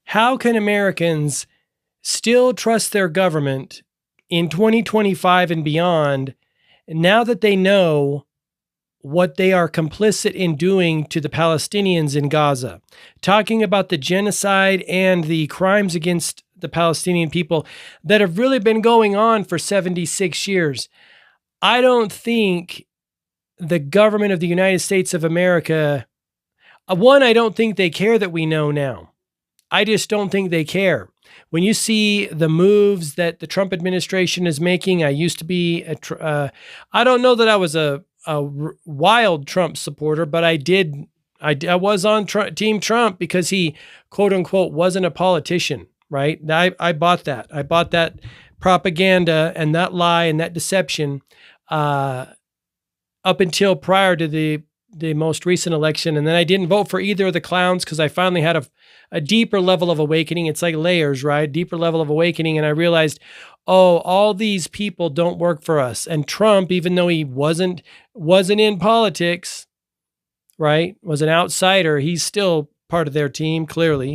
How can Americans still trust their government in 2025 and beyond now that they know what they are complicit in doing to the Palestinians in Gaza? Talking about the genocide and the crimes against the Palestinian people that have really been going on for 76 years. I don't think the government of the United States of America, one, I don't think they care that we know now. I just don't think they care. When you see the moves that the Trump administration is making, I used to be I don't know that I was a wild Trump supporter, but I was on Team Trump because he, quote unquote, wasn't a politician, right? I bought that. I bought that propaganda and that lie and that deception up until prior to the most recent election. And then I didn't vote for either of the clowns because I finally had a deeper level of awakening. It's like layers, right? Deeper level of awakening. And I realized, oh, all these people don't work for us. And Trump, even though he wasn't in politics, right, was an outsider, he's still part of their team, clearly,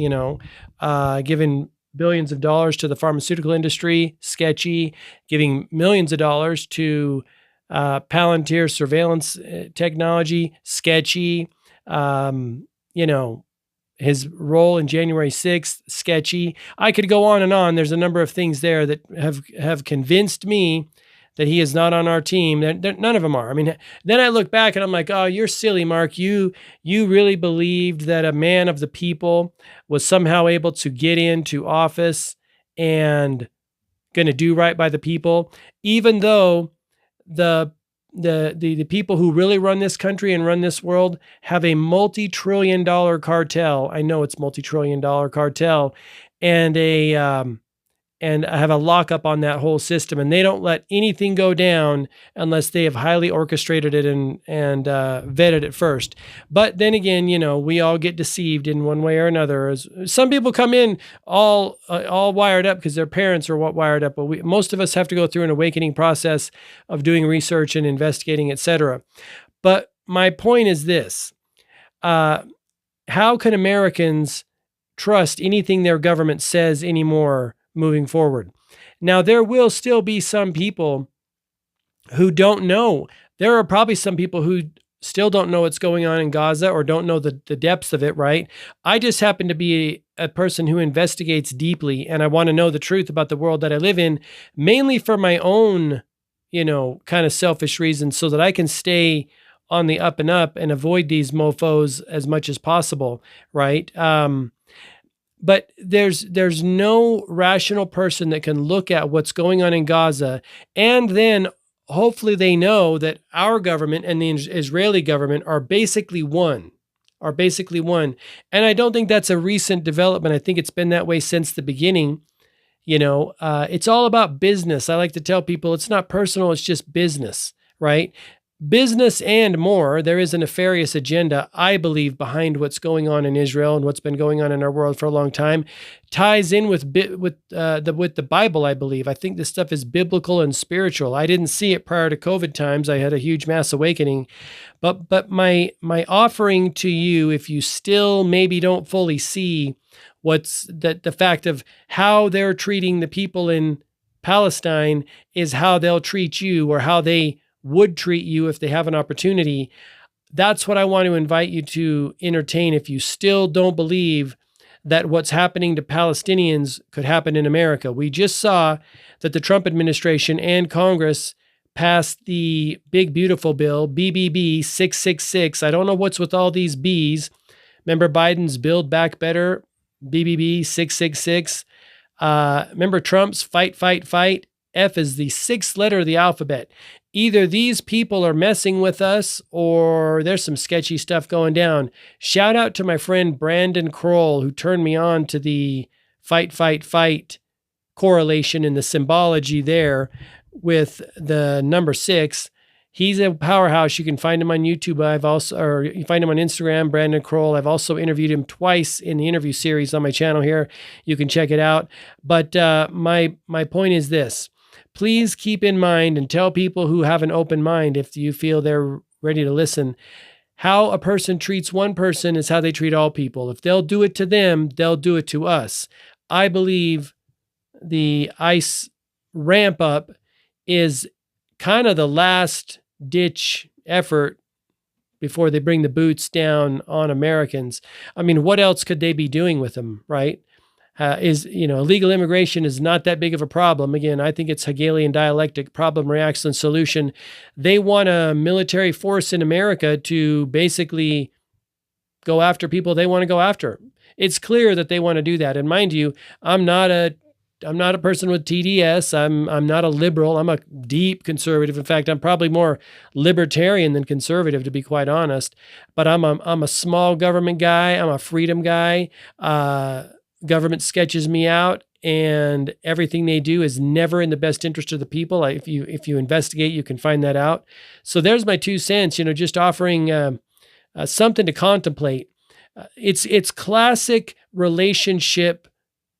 giving billions of dollars to the pharmaceutical industry, sketchy, giving millions of dollars to Palantir surveillance technology, sketchy. His role in January 6th, sketchy. I could go on and on. There's a number of things there that have convinced me that he is not on our team. None of them are. I mean, then I look back and I'm like, oh, you're silly, Mark. You really believed that a man of the people was somehow able to get into office and going to do right by the people, even though the people who really run this country and run this world have multi-trillion-dollar cartel. I know it's multi-trillion-dollar cartel, and I have a lockup on that whole system, and they don't let anything go down unless they have highly orchestrated it and vetted it first. But then again, we all get deceived in one way or another. Some people come in all wired up because their parents are wired up, but most of us have to go through an awakening process of doing research and investigating, etc. But my point is this: how can Americans trust anything their government says anymore moving forward? Now, there will still be some people who don't know. There are probably some people who still don't know what's going on in Gaza or don't know the depths of it, right? I just happen to be a person who investigates deeply, and I want to know the truth about the world that I live in, mainly for my own, kind of selfish reasons, so that I can stay on the up and up and avoid these mofos as much as possible, right? But there's no rational person that can look at what's going on in Gaza, and then hopefully they know that our government and the Israeli government are basically one. And I don't think that's a recent development. I think it's been that way since the beginning. It's all about business. I like to tell people it's not personal, it's just business, right? Business and more. There is a nefarious agenda, I believe, behind what's going on in Israel and what's been going on in our world for a long time. Ties in with the Bible, I believe. I think this stuff is biblical and spiritual. I didn't see it prior to COVID times. I had a huge mass awakening. But my offering to you, if you still maybe don't fully see the fact of how they're treating the people in Palestine is how they'll treat you, or how they would treat you if they have an opportunity. That's what I want to invite you to entertain if you still don't believe that what's happening to Palestinians could happen in America. We just saw that the Trump administration and Congress passed the big beautiful bill, BBB 666. I don't know what's with all these Bs. Remember Biden's Build Back Better, BBB 666. Remember Trump's Fight, Fight, Fight? F is the sixth letter of the alphabet. Either these people are messing with us or there's some sketchy stuff going down. Shout out to my friend Brandon Kroll, who turned me on to the Fight, Fight, Fight correlation and the symbology there with the number 6. He's a powerhouse. You can find him on YouTube. Or you find him on Instagram, Brandon Kroll. I've also interviewed him twice in the interview series on my channel here. You can check it out. But my point is this. Please keep in mind and tell people who have an open mind, if you feel they're ready to listen, how a person treats one person is how they treat all people. If they'll do it to them, they'll do it to us. I believe the ICE ramp up is kind of the last ditch effort before they bring the boots down on Americans. I mean, what else could they be doing with them, right? Illegal immigration is not that big of a problem. Again, I think it's Hegelian dialectic, problem, reaction, solution. They want a military force in America to basically go after people they want to go after. It's clear that they want to do that. And mind you, I'm not a person with TDS. I'm not a liberal. I'm a deep conservative. In fact, I'm probably more libertarian than conservative, to be quite honest. But I'm a small government guy. I'm a freedom guy. Government sketches me out, and everything they do is never in the best interest of the people. If you investigate, you can find that out. So there's my 2 cents. Just offering something to contemplate. It's classic relationship.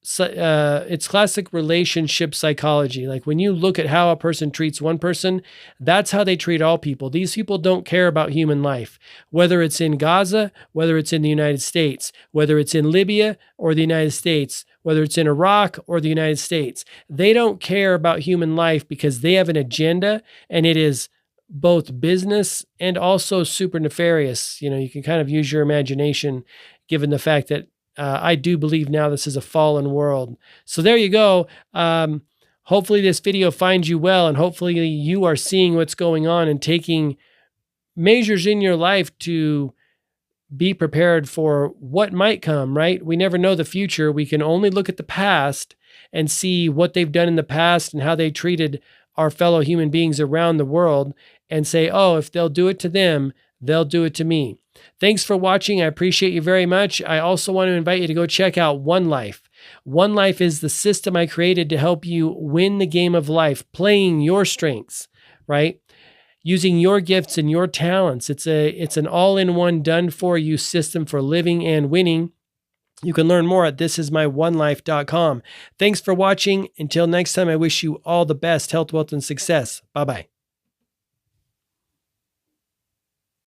It's classic relationship psychology. Like when you look at how a person treats one person, that's how they treat all people. These people don't care about human life, whether it's in Gaza, whether it's in the United States, whether it's in Libya or the United States, whether it's in Iraq or the United States. They don't care about human life because they have an agenda, and it is both business and also super nefarious. You can kind of use your imagination, given the fact that I do believe now this is a fallen world. So there you go. Hopefully this video finds you well, and hopefully you are seeing what's going on and taking measures in your life to be prepared for what might come, right? We never know the future. We can only look at the past and see what they've done in the past and how they treated our fellow human beings around the world and say, oh, if they'll do it to them, they'll do it to me. Thanks for watching. I appreciate you very much. I also want to invite you to go check out One Life. One Life is the system I created to help you win the game of life, playing your strengths, right? Using your gifts and your talents. It's an all-in-one done-for-you system for living and winning. You can learn more at thisismyonelife.com. Thanks for watching. Until next time, I wish you all the best health, wealth, and success. Bye-bye.